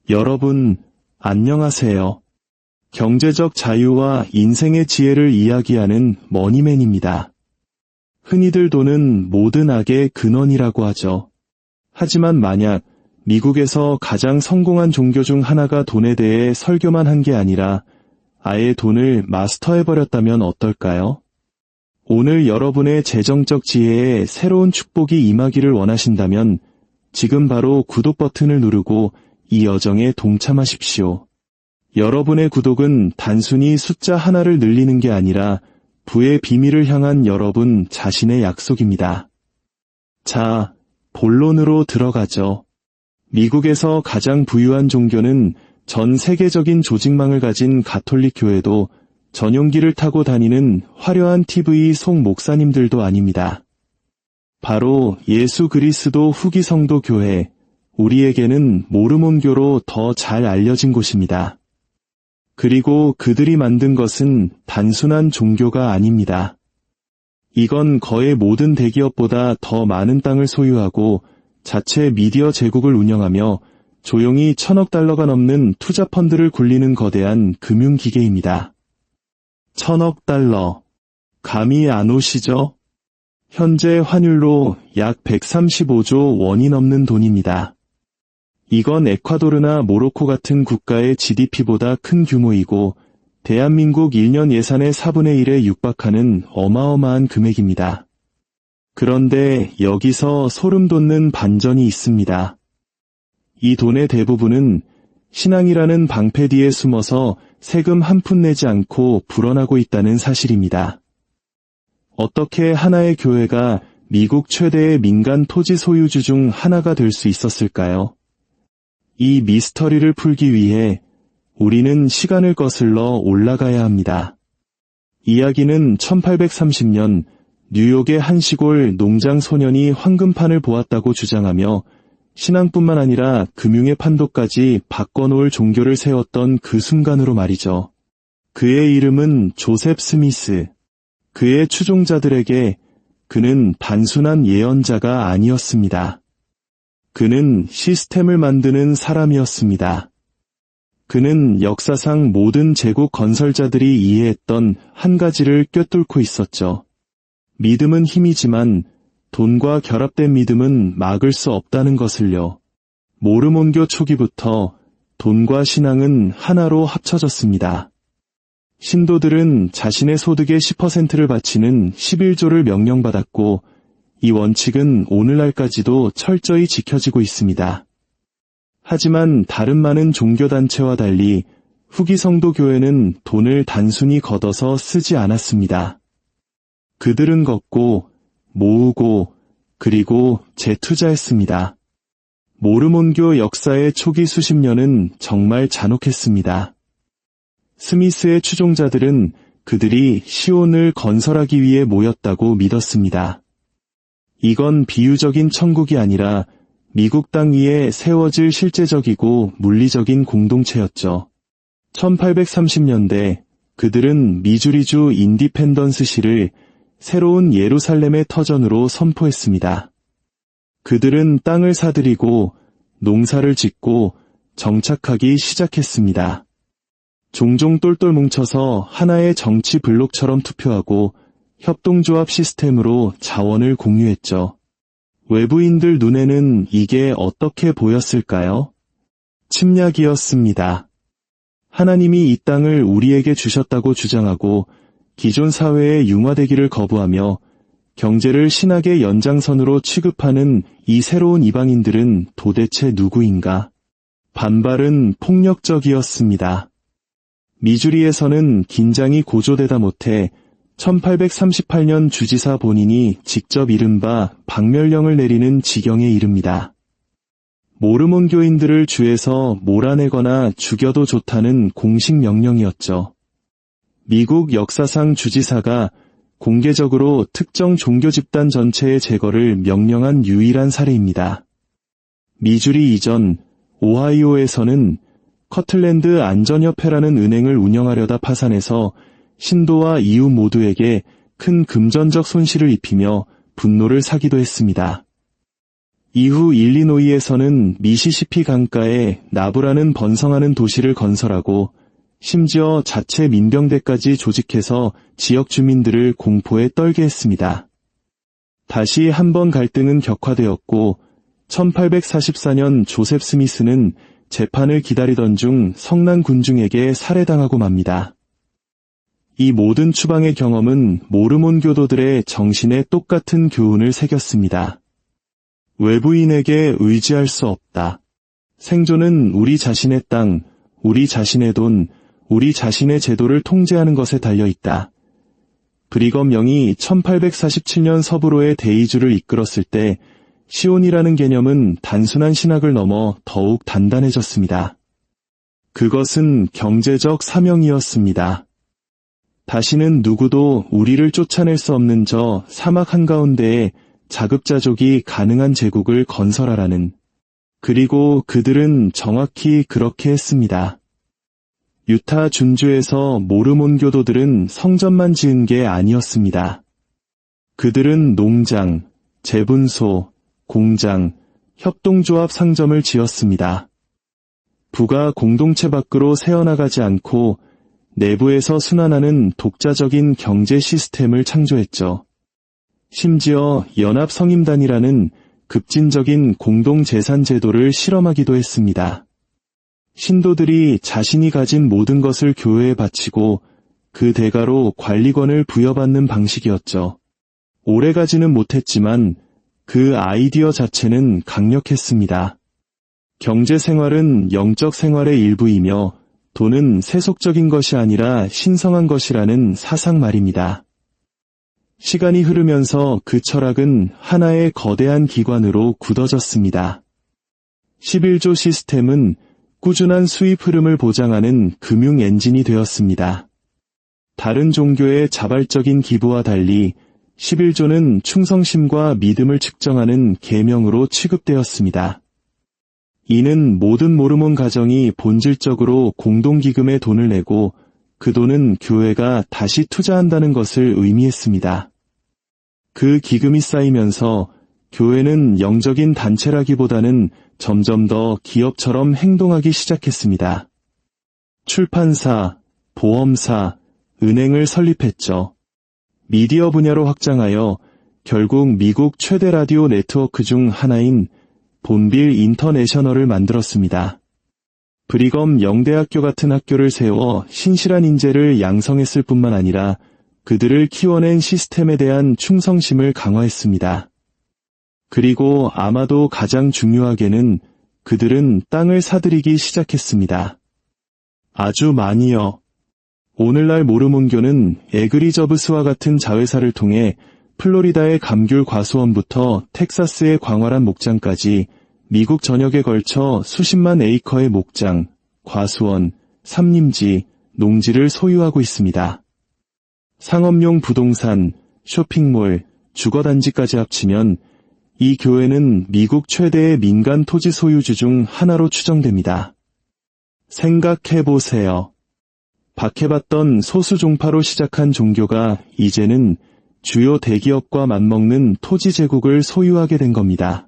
여러분, 안녕하세요. 경제적 자유와 인생의 지혜를 이야기하는 머니맨입니다. 흔히들 돈은 모든 악의 근원이라고 하죠. 하지만 만약 미국에서 가장 성공한 종교 중 하나가 돈에 대해 설교만 한 게 아니라 아예 돈을 마스터해버렸다면 어떨까요? 오늘 여러분의 재정적 지혜에 새로운 축복이 임하기를 원하신다면 지금 바로 구독 버튼을 누르고 이 여정에 동참하십시오. 여러분의 구독은 단순히 숫자 하나를 늘리는 게 아니라 부의 비밀을 향한 여러분 자신의 약속입니다. 자, 본론으로 들어가죠. 미국에서 가장 부유한 종교는 전 세계적인 조직망을 가진 가톨릭 교회도 전용기를 타고 다니는 화려한 TV 속 목사님들도 아닙니다. 바로 예수 그리스도 후기 성도 교회, 우리에게는 모르몬교로 더 잘 알려진 곳입니다. 그리고 그들이 만든 것은 단순한 종교가 아닙니다. 이건 거의 모든 대기업보다 더 많은 땅을 소유하고 자체 미디어 제국을 운영하며 조용히 $1,000억 넘는 투자 펀드를 굴리는 거대한 금융기계입니다. $1,000억. 감이 안 오시죠? 현재 환율로 약 135조 원이 넘는 돈입니다. 이건 에콰도르나 모로코 같은 국가의 GDP보다 큰 규모이고 대한민국 1년 예산의 4분의 1에 육박하는 어마어마한 금액입니다. 그런데 여기서 소름 돋는 반전이 있습니다. 이 돈의 대부분은 신앙이라는 방패 뒤에 숨어서 세금 한 푼 내지 않고 불어나고 있다는 사실입니다. 어떻게 하나의 교회가 미국 최대의 민간 토지 소유주 중 하나가 될 수 있었을까요? 이 미스터리를 풀기 위해 우리는 시간을 거슬러 올라가야 합니다. 이야기는 1830년 뉴욕의 한 시골 농장 소년이 황금판을 보았다고 주장하며 신앙뿐만 아니라 금융의 판도까지 바꿔놓을 종교를 세웠던 그 순간으로 말이죠. 그의 이름은 조셉 스미스. 그의 추종자들에게 그는 단순한 예언자가 아니었습니다. 그는 시스템을 만드는 사람이었습니다. 그는 역사상 모든 제국 건설자들이 이해했던 한 가지를 꿰뚫고 있었죠. 믿음은 힘이지만 돈과 결합된 믿음은 막을 수 없다는 것을요. 모르몬교 초기부터 돈과 신앙은 하나로 합쳐졌습니다. 신도들은 자신의 소득의 10%를 바치는 11조를 명령받았고 이 원칙은 오늘날까지도 철저히 지켜지고 있습니다. 하지만 다른 많은 종교단체와 달리 후기 성도 교회는 돈을 단순히 걷어서 쓰지 않았습니다. 그들은 걷고 모으고 그리고 재투자했습니다. 모르몬교 역사의 초기 수십 년은 정말 잔혹했습니다. 스미스의 추종자들은 그들이 시온을 건설하기 위해 모였다고 믿었습니다. 이건 비유적인 천국이 아니라 미국 땅 위에 세워질 실제적이고 물리적인 공동체였죠. 1830년대 그들은 미주리주 인디펜던스시를 새로운 예루살렘의 터전으로 선포했습니다. 그들은 땅을 사들이고 농사를 짓고 정착하기 시작했습니다. 종종 똘똘 뭉쳐서 하나의 정치 블록처럼 투표하고 협동조합 시스템으로 자원을 공유했죠. 외부인들 눈에는 이게 어떻게 보였을까요? 침략이었습니다. 하나님이 이 땅을 우리에게 주셨다고 주장하고 기존 사회의 융화되기를 거부하며 경제를 신학의 연장선으로 취급하는 이 새로운 이방인들은 도대체 누구인가? 반발은 폭력적이었습니다. 미주리에서는 긴장이 고조되다 못해 1838년 주지사 본인이 직접 이른바 박멸령을 내리는 지경에 이릅니다. 모르몬교인들을 주에서 몰아내거나 죽여도 좋다는 공식 명령이었죠. 미국 역사상 주지사가 공개적으로 특정 종교 집단 전체의 제거를 명령한 유일한 사례입니다. 미주리 이전 오하이오에서는 커틀랜드 안전협회라는 은행을 운영하려다 파산해서 신도와 이웃 모두에게 큰 금전적 손실을 입히며 분노를 사기도 했습니다. 이후 일리노이에서는 미시시피 강가에 나부라는 번성하는 도시를 건설하고 심지어 자체 민병대까지 조직해서 지역 주민들을 공포에 떨게 했습니다. 다시 한번 갈등은 격화되었고 1844년 조셉 스미스는 재판을 기다리던 중 성난 군중에게 살해당하고 맙니다. 이 모든 추방의 경험은 모르몬 교도들의 정신에 똑같은 교훈을 새겼습니다. 외부인에게 의지할 수 없다. 생존은 우리 자신의 땅, 우리 자신의 돈, 우리 자신의 제도를 통제하는 것에 달려있다. 브리검 영이 1847년 서부로의 대의주를 이끌었을 때 시온이라는 개념은 단순한 신학을 넘어 더욱 단단해졌습니다. 그것은 경제적 사명이었습니다. 다시는 누구도 우리를 쫓아낼 수 없는 저 사막 한가운데에 자급자족이 가능한 제국을 건설하라는. 그리고 그들은 정확히 그렇게 했습니다. 유타 준주에서 모르몬 교도들은 성전만 지은 게 아니었습니다. 그들은 농장, 재분소, 공장, 협동조합 상점을 지었습니다. 부가 공동체 밖으로 새어나가지 않고 내부에서 순환하는 독자적인 경제 시스템을 창조했죠. 심지어 연합성임단이라는 급진적인 공동재산 제도를 실험하기도 했습니다. 신도들이 자신이 가진 모든 것을 교회에 바치고 그 대가로 관리권을 부여받는 방식이었죠. 오래가지는 못했지만 그 아이디어 자체는 강력했습니다. 경제생활은 영적 생활의 일부이며 돈은 세속적인 것이 아니라 신성한 것이라는 사상 말입니다. 시간이 흐르면서 그 철학은 하나의 거대한 기관으로 굳어졌습니다. 11조 시스템은 꾸준한 수입 흐름을 보장하는 금융 엔진이 되었습니다. 다른 종교의 자발적인 기부와 달리 11조는 충성심과 믿음을 측정하는 계명으로 취급되었습니다. 이는 모든 모르몬 가정이 본질적으로 공동기금에 돈을 내고 그 돈은 교회가 다시 투자한다는 것을 의미했습니다. 그 기금이 쌓이면서 교회는 영적인 단체라기보다는 점점 더 기업처럼 행동하기 시작했습니다. 출판사, 보험사, 은행을 설립했죠. 미디어 분야로 확장하여 결국 미국 최대 라디오 네트워크 중 하나인 본빌 인터내셔널을 만들었습니다. 브리검 영대학교 같은 학교를 세워 신실한 인재를 양성했을 뿐만 아니라 그들을 키워낸 시스템에 대한 충성심을 강화했습니다. 그리고 아마도 가장 중요하게는 그들은 땅을 사들이기 시작했습니다. 아주 많이요. 오늘날 모르몬교는 에그리저브스와 같은 자회사를 통해 플로리다의 감귤 과수원부터 텍사스의 광활한 목장까지 미국 전역에 걸쳐 수십만 에이커의 목장, 과수원, 삼림지, 농지를 소유하고 있습니다. 상업용 부동산, 쇼핑몰, 주거단지까지 합치면 이 교회는 미국 최대의 민간 토지 소유주 중 하나로 추정됩니다. 생각해보세요. 박해받던 소수 종파로 시작한 종교가 이제는 주요 대기업과 맞먹는 토지 제국을 소유하게 된 겁니다.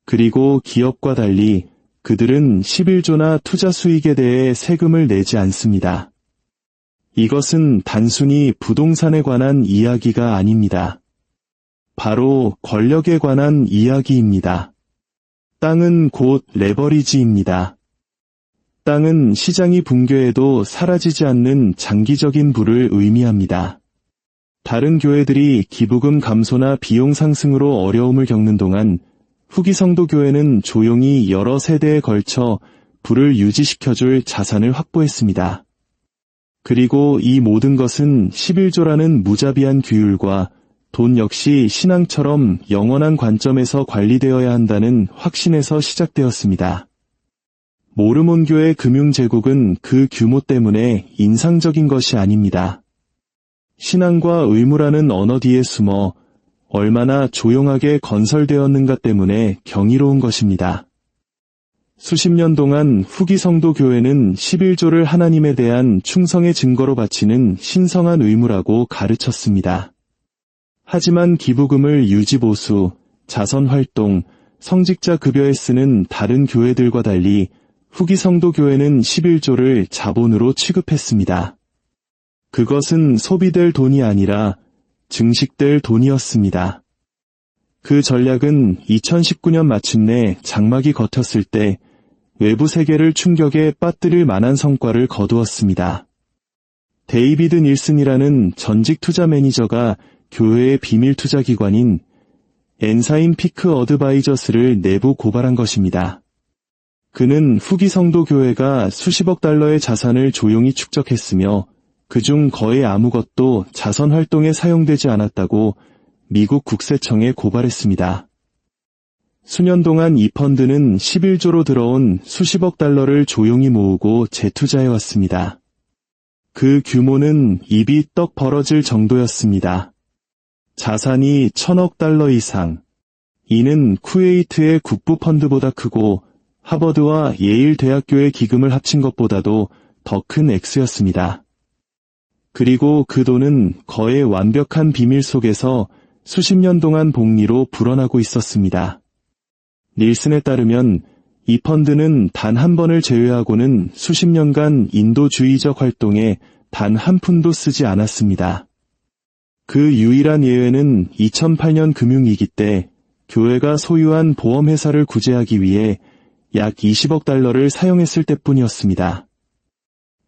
그리고 기업과 달리 그들은 11조나 투자 수익에 대해 세금을 내지 않습니다. 이것은 단순히 부동산에 관한 이야기가 아닙니다. 바로 권력에 관한 이야기입니다. 땅은 곧 레버리지입니다. 땅은 시장이 붕괴해도 사라지지 않는 장기적인 부를 의미합니다. 다른 교회들이 기부금 감소나 비용 상승으로 어려움을 겪는 동안 후기 성도 교회는 조용히 여러 세대에 걸쳐 부를 유지시켜줄 자산을 확보했습니다. 그리고 이 모든 것은 11조라는 무자비한 규율과 돈 역시 신앙처럼 영원한 관점에서 관리되어야 한다는 확신에서 시작되었습니다. 모르몬교의 금융제국은 그 규모 때문에 인상적인 것이 아닙니다. 신앙과 의무라는 언어 뒤에 숨어 얼마나 조용하게 건설되었는가 때문에 경이로운 것입니다. 수십 년 동안 후기 성도 교회는 11조를 하나님에 대한 충성의 증거로 바치는 신성한 의무라고 가르쳤습니다. 하지만 기부금을 유지보수, 자선활동, 성직자 급여에 쓰는 다른 교회들과 달리 후기 성도 교회는 11조를 자본으로 취급했습니다. 그것은 소비될 돈이 아니라 증식될 돈이었습니다. 그 전략은 2019년 마침내 장막이 걷혔을 때 외부 세계를 충격에 빠뜨릴 만한 성과를 거두었습니다. 데이비드 닐슨이라는 전직 투자 매니저가 교회의 비밀 투자 기관인 엔사임 피크 어드바이저스를 내부 고발한 것입니다. 그는 후기 성도 교회가 수십억 달러의 자산을 조용히 축적했으며 그중 거의 아무것도 자선 활동에 사용되지 않았다고 미국 국세청에 고발했습니다. 수년 동안 이 펀드는 11조로 들어온 수십억 달러를 조용히 모으고 재투자해왔습니다. 그 규모는 입이 떡 벌어질 정도였습니다. 자산이 1,000억 달러 이상. 이는 쿠웨이트의 국부 펀드보다 크고 하버드와 예일 대학교의 기금을 합친 것보다도 더 큰 액수였습니다. 그리고 그 돈은 거의 완벽한 비밀 속에서 수십 년 동안 복리로 불어나고 있었습니다. 닐슨에 따르면 이 펀드는 단 한 번을 제외하고는 수십 년간 인도주의적 활동에 단 한 푼도 쓰지 않았습니다. 그 유일한 예외는 2008년 금융위기 때 교회가 소유한 보험회사를 구제하기 위해 약 20억 달러를 사용했을 때뿐이었습니다.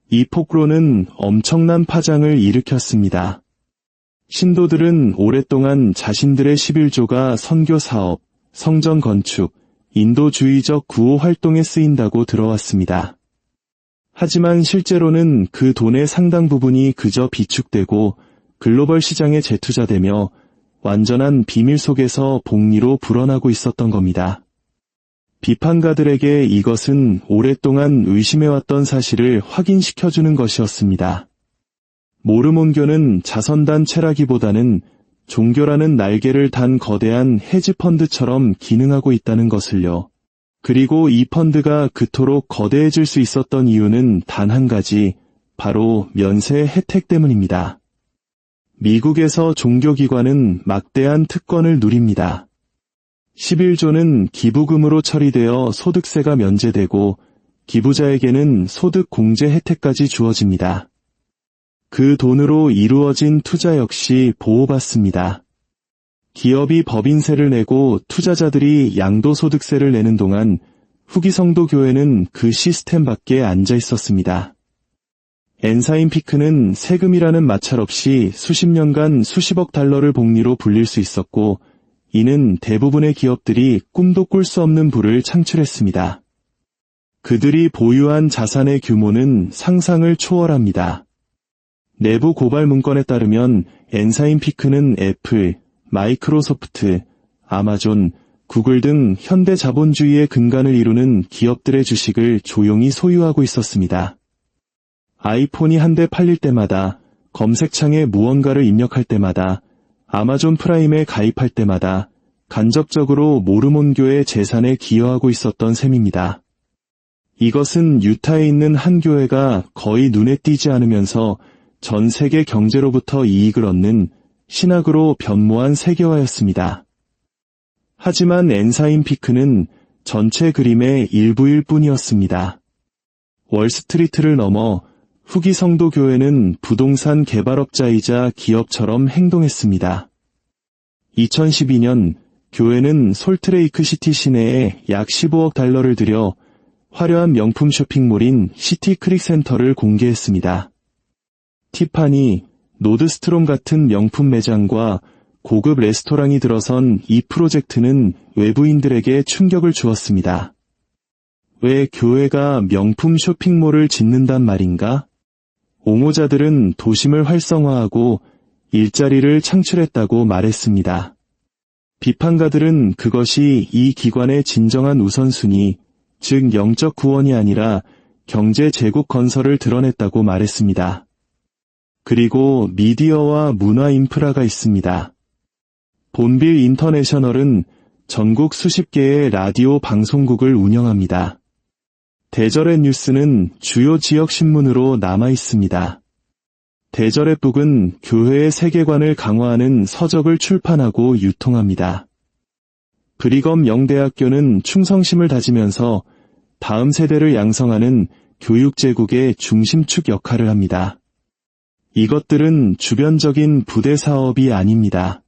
이 폭로는 엄청난 파장을 일으켰습니다. 신도들은 오랫동안 자신들의 11조가 선교 사업, 성전 건축, 인도주의적 구호 활동에 쓰인다고 들어왔습니다. 하지만 실제로는 그 돈의 상당 부분이 그저 비축되고 글로벌 시장에 재투자되며 완전한 비밀 속에서 복리로 불어나고 있었던 겁니다. 비판가들에게 이것은 오랫동안 의심해왔던 사실을 확인시켜주는 것이었습니다. 모르몬교는 자선단체라기보다는 종교라는 날개를 단 거대한 헤지펀드처럼 기능하고 있다는 것을요. 그리고 이 펀드가 그토록 거대해질 수 있었던 이유는 단 한 가지, 바로 면세 혜택 때문입니다. 미국에서 종교기관은 막대한 특권을 누립니다. 11조는 기부금으로 처리되어 소득세가 면제되고 기부자에게는 소득 공제 혜택까지 주어집니다. 그 돈으로 이루어진 투자 역시 보호받습니다. 기업이 법인세를 내고 투자자들이 양도소득세를 내는 동안 후기 성도 교회는 그 시스템 밖에 앉아 있었습니다. 엔사임 피크는 세금이라는 마찰 없이 수십 년간 수십억 달러를 복리로 불릴 수 있었고 이는 대부분의 기업들이 꿈도 꿀 수 없는 부를 창출했습니다. 그들이 보유한 자산의 규모는 상상을 초월합니다. 내부 고발 문건에 따르면 엔사임 피크는 애플, 마이크로소프트, 아마존, 구글 등 현대 자본주의의 근간을 이루는 기업들의 주식을 조용히 소유하고 있었습니다. 아이폰이 한 대 팔릴 때마다, 검색창에 무언가를 입력할 때마다, 아마존 프라임에 가입할 때마다 간접적으로 모르몬교의 재산에 기여하고 있었던 셈입니다. 이것은 유타에 있는 한 교회가 거의 눈에 띄지 않으면서 전 세계 경제로부터 이익을 얻는 신학으로 변모한 세계화였습니다. 하지만 엔사임 피크는 전체 그림의 일부일 뿐이었습니다. 월스트리트를 넘어 후기 성도 교회는 부동산 개발업자이자 기업처럼 행동했습니다. 2012년 교회는 솔트레이크 시티 시내에 약 15억 달러를 들여 화려한 명품 쇼핑몰인 시티크릭 센터를 공개했습니다. 티파니, 노드스트롬 같은 명품 매장과 고급 레스토랑이 들어선 이 프로젝트는 외부인들에게 충격을 주었습니다. 왜 교회가 명품 쇼핑몰을 짓는단 말인가? 옹호자들은 도심을 활성화하고 일자리를 창출했다고 말했습니다. 비판가들은 그것이 이 기관의 진정한 우선순위, 즉 영적 구원이 아니라 경제 제국 건설을 드러냈다고 말했습니다. 그리고 미디어와 문화 인프라가 있습니다. 본빌 인터내셔널은 전국 수십 개의 라디오 방송국을 운영합니다. 대절의 뉴스는 주요 지역 신문으로 남아 있습니다. 대절의 북은 교회의 세계관을 강화하는 서적을 출판하고 유통합니다. 브리검 영대학교는 충성심을 다지면서 다음 세대를 양성하는 교육제국의 중심축 역할을 합니다. 이것들은 주변적인 부대 사업이 아닙니다.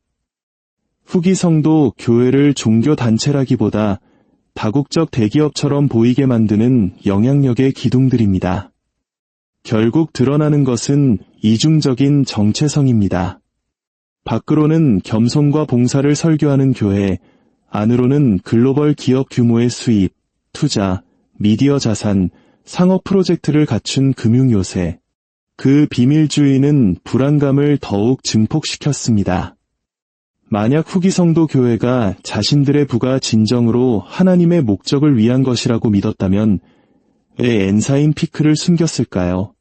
후기 성도 교회를 종교단체라기보다 다국적 대기업처럼 보이게 만드는 영향력의 기둥들입니다. 결국 드러나는 것은 이중적인 정체성입니다. 밖으로는 겸손과 봉사를 설교하는 교회, 안으로는 글로벌 기업 규모의 수입, 투자, 미디어 자산, 상업 프로젝트를 갖춘 금융요새. 그 비밀주의는 불안감을 더욱 증폭시켰습니다. 만약 후기 성도 교회가 자신들의 부가 진정으로 하나님의 목적을 위한 것이라고 믿었다면 왜 엔사인 피크를 숨겼을까요?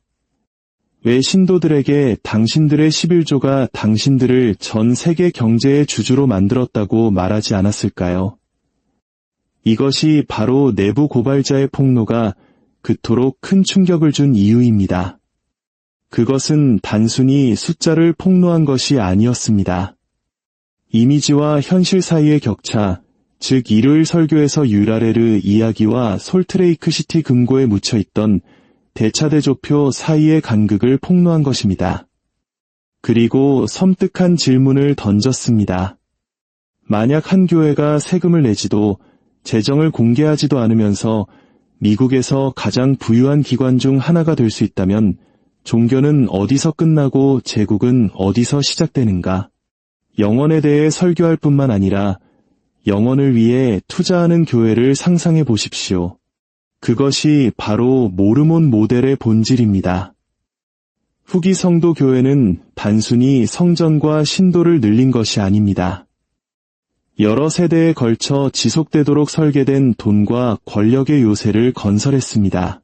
왜 신도들에게 당신들의 11조가 당신들을 전 세계 경제의 주주로 만들었다고 말하지 않았을까요? 이것이 바로 내부 고발자의 폭로가 그토록 큰 충격을 준 이유입니다. 그것은 단순히 숫자를 폭로한 것이 아니었습니다. 이미지와 현실 사이의 격차, 즉 일요일 설교에서 유라레르 이야기와 솔트레이크 시티 금고에 묻혀있던 대차대조표 사이의 간극을 폭로한 것입니다. 그리고 섬뜩한 질문을 던졌습니다. 만약 한 교회가 세금을 내지도 재정을 공개하지도 않으면서 미국에서 가장 부유한 기관 중 하나가 될 수 있다면 종교는 어디서 끝나고 제국은 어디서 시작되는가? 영원에 대해 설교할 뿐만 아니라 영원을 위해 투자하는 교회를 상상해 보십시오. 그것이 바로 모르몬 모델의 본질입니다. 후기 성도 교회는 단순히 성전과 신도를 늘린 것이 아닙니다. 여러 세대에 걸쳐 지속되도록 설계된 돈과 권력의 요새를 건설했습니다.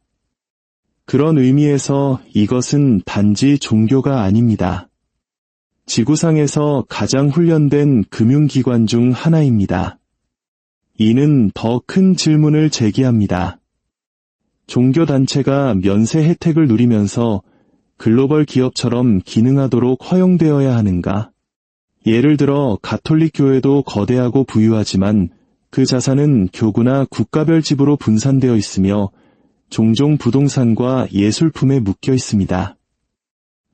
그런 의미에서 이것은 단지 종교가 아닙니다. 지구상에서 가장 훈련된 금융기관 중 하나입니다. 이는 더 큰 질문을 제기합니다. 종교단체가 면세 혜택을 누리면서 글로벌 기업처럼 기능하도록 허용되어야 하는가? 예를 들어 가톨릭 교회도 거대하고 부유하지만 그 자산은 교구나 국가별 집으로 분산되어 있으며 종종 부동산과 예술품에 묶여 있습니다.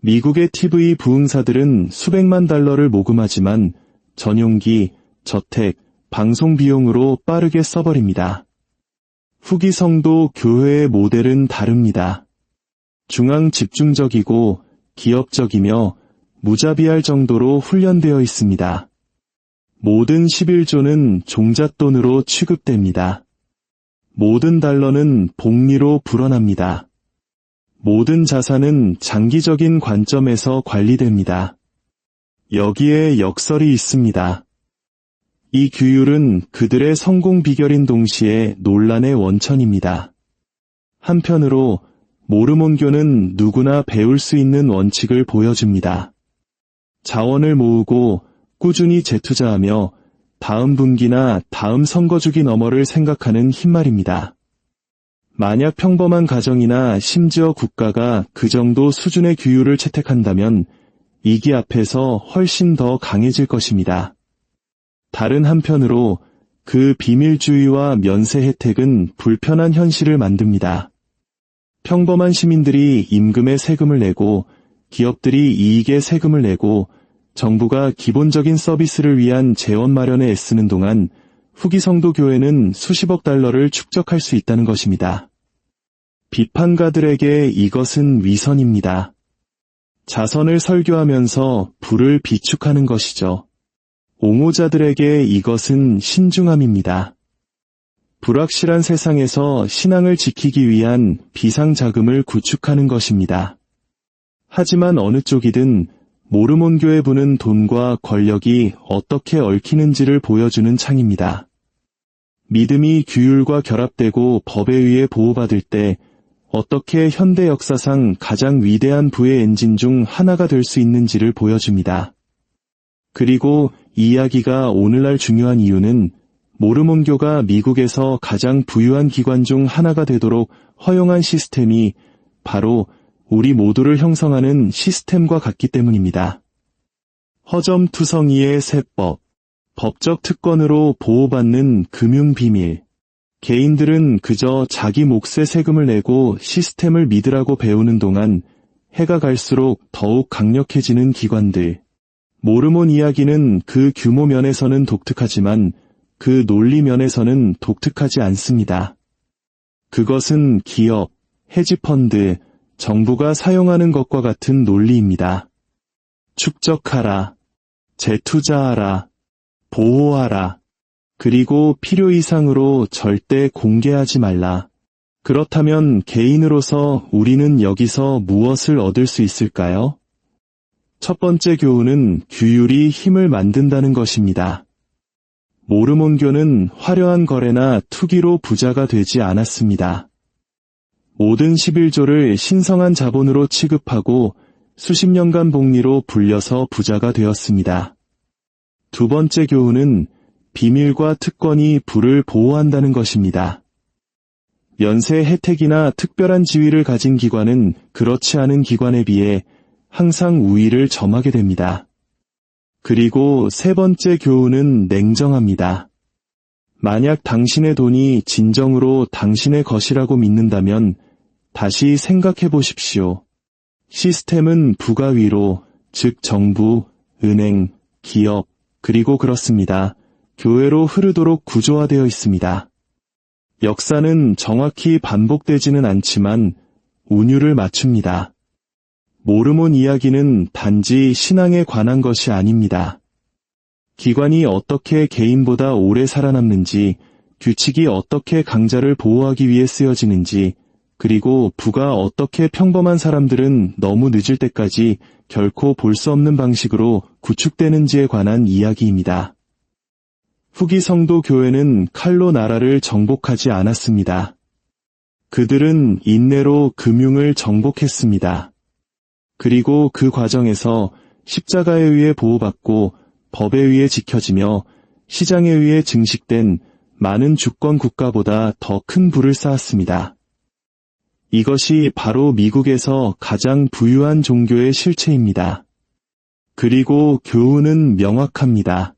미국의 TV 부흥사들은 수백만 달러를 모금하지만 전용기, 저택, 방송 비용으로 빠르게 써버립니다. 후기 성도 교회의 모델은 다릅니다. 중앙 집중적이고 기업적이며 무자비할 정도로 훈련되어 있습니다. 모든 11조는 종잣돈으로 취급됩니다. 모든 달러는 복리로 불어납니다. 모든 자산은 장기적인 관점에서 관리됩니다. 여기에 역설이 있습니다. 이 규율은 그들의 성공 비결인 동시에 논란의 원천입니다. 한편으로 모르몬교는 누구나 배울 수 있는 원칙을 보여줍니다. 자원을 모으고 꾸준히 재투자하며 다음 분기나 다음 선거주기 너머를 생각하는 흰말입니다. 만약 평범한 가정이나 심지어 국가가 그 정도 수준의 규율을 채택한다면 이기 앞에서 훨씬 더 강해질 것입니다. 다른 한편으로 그 비밀주의와 면세 혜택은 불편한 현실을 만듭니다. 평범한 시민들이 임금에 세금을 내고 기업들이 이익에 세금을 내고 정부가 기본적인 서비스를 위한 재원 마련에 애쓰는 동안 후기 성도 교회는 수십억 달러를 축적할 수 있다는 것입니다. 비판가들에게 이것은 위선입니다. 자선을 설교하면서 부를 비축하는 것이죠. 옹호자들에게 이것은 신중함입니다. 불확실한 세상에서 신앙을 지키기 위한 비상자금을 구축하는 것입니다. 하지만 어느 쪽이든 모르몬교에 부는 돈과 권력이 어떻게 얽히는지를 보여주는 창입니다. 믿음이 규율과 결합되고 법에 의해 보호받을 때 어떻게 현대 역사상 가장 위대한 부의 엔진 중 하나가 될 수 있는지를 보여줍니다. 그리고 이 이야기가 오늘날 중요한 이유는 모르몬교가 미국에서 가장 부유한 기관 중 하나가 되도록 허용한 시스템이 바로 우리 모두를 형성하는 시스템과 같기 때문입니다. 허점투성이의 세법. 법적 특권으로 보호받는 금융비밀. 개인들은 그저 자기 몫의 세금을 내고 시스템을 믿으라고 배우는 동안 해가 갈수록 더욱 강력해지는 기관들. 모르몬 이야기는 그 규모 면에서는 독특하지만 그 논리 면에서는 독특하지 않습니다. 그것은 기업, 헤지펀드, 정부가 사용하는 것과 같은 논리입니다. 축적하라, 재투자하라, 보호하라, 그리고 필요 이상으로 절대 공개하지 말라. 그렇다면 개인으로서 우리는 여기서 무엇을 얻을 수 있을까요? 첫 번째 교훈은 규율이 힘을 만든다는 것입니다. 모르몬교는 화려한 거래나 투기로 부자가 되지 않았습니다. 모든 11조를 신성한 자본으로 취급하고 수십 년간 복리로 불려서 부자가 되었습니다. 두 번째 교훈은 비밀과 특권이 부를 보호한다는 것입니다. 연쇄 혜택이나 특별한 지위를 가진 기관은 그렇지 않은 기관에 비해 항상 우위를 점하게 됩니다. 그리고 세 번째 교훈은 냉정합니다. 만약 당신의 돈이 진정으로 당신의 것이라고 믿는다면 다시 생각해 보십시오. 시스템은 부가 위로, 즉 정부, 은행, 기업, 그리고 그렇습니다. 교회로 흐르도록 구조화되어 있습니다. 역사는 정확히 반복되지는 않지만 운율을 맞춥니다. 모르몬 이야기는 단지 신앙에 관한 것이 아닙니다. 기관이 어떻게 개인보다 오래 살아남는지, 규칙이 어떻게 강자를 보호하기 위해 쓰여지는지, 그리고 부가 어떻게 평범한 사람들은 너무 늦을 때까지 결코 볼 수 없는 방식으로 구축되는지에 관한 이야기입니다. 후기 성도 교회는 칼로 나라를 정복하지 않았습니다. 그들은 인내로 금융을 정복했습니다. 그리고 그 과정에서 십자가에 의해 보호받고 법에 의해 지켜지며 시장에 의해 증식된 많은 주권 국가보다 더 큰 부를 쌓았습니다. 이것이 바로 미국에서 가장 부유한 종교의 실체입니다. 그리고 교훈은 명확합니다.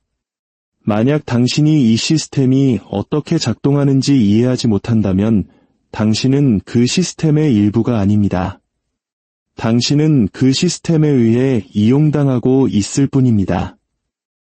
만약 당신이 이 시스템이 어떻게 작동하는지 이해하지 못한다면 당신은 그 시스템의 일부가 아닙니다. 당신은 그 시스템에 의해 이용당하고 있을 뿐입니다.